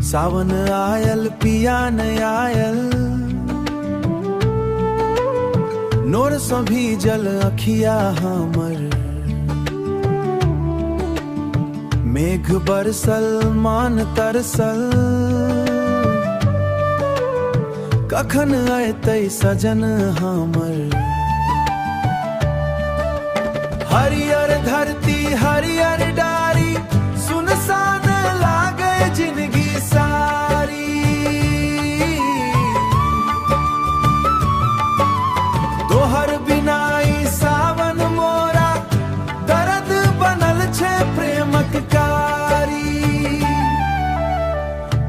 सावन आयल पिया न आयल, नोर सो भी जल अखिया हमर। मेघ बरसल मान तरसल, कखन अयतै सजन हमर। हरियर धरती हरियर डारी, सुनसान लागे जिंदगी सारी। तोहर बिना ई सावन मोरा, दर्द बनल छे प्रेमक कारी।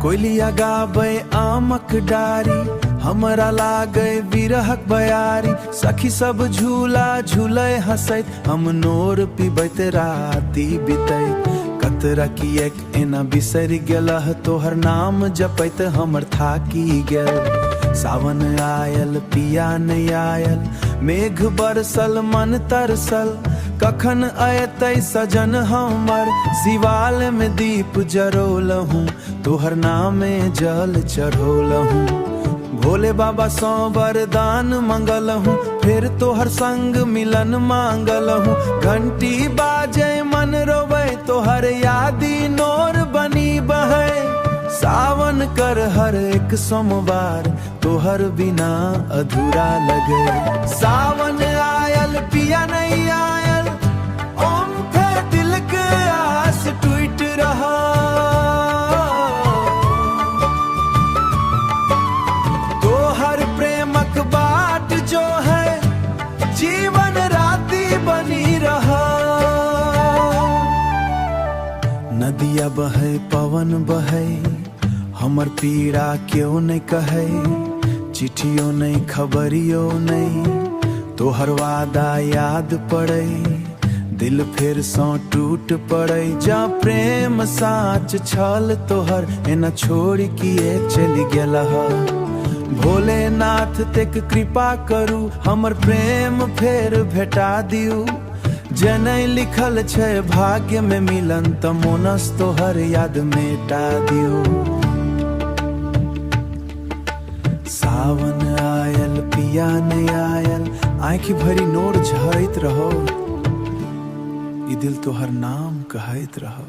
कोयलिया गाबै आमक डारी, हमरा लागे विरहक बयारी। सखी सब झूला झूले हंसैत, हम नोर पिबैत राति बितैत। कतरा किएक एना बिसरि गेलह, तोहर नाम जपैत हमर थाकी गेल। सावन आयल पिया न आयल, मेघ बरसल मन तरसल, कखन अयतै सजन हमर। शिवाल में दीप जरौलहूँ, तोहर नामे जल चढ़ौलहूँ। भोले बाबा सौ वरदान मंगलहूँ, फिर तोहर संग मिलन मांगलहूँ। घंटी बाजे मन रोवे, तोहर यादी नोर बनी बहे। सावन कर हर एक सोमवार, तोहर बिना अधूरा लगे। सावन आयल पिया नहीं आयल, ओम थे दिल के आस टूट रहा। तोहर प्रेमक बाट जो है, जीवन राति बनी रहा। नदिया बहे पवन बहे, हमर पीड़ा क्यों नहीं कहे। चिट्ठियों नहीं खबरियों नहीं, तोहर वादा याद पड़े। दिल फिर सौ टूट पड़े, जा प्रेम साच छल तोहर, एना छोड़ किए चली गेलह। भोलेनाथ तेक कृपा करू, हमर प्रेम फेर भेटा दियू। जनै लिखल छै भाग्य में मिलन, त मोनस तोहर याद मेटा दियू। सावन आयल पिया न आयल, आँखि भरी नोर झरैत रहो। ई दिल तोहर नाम कहैत रहो।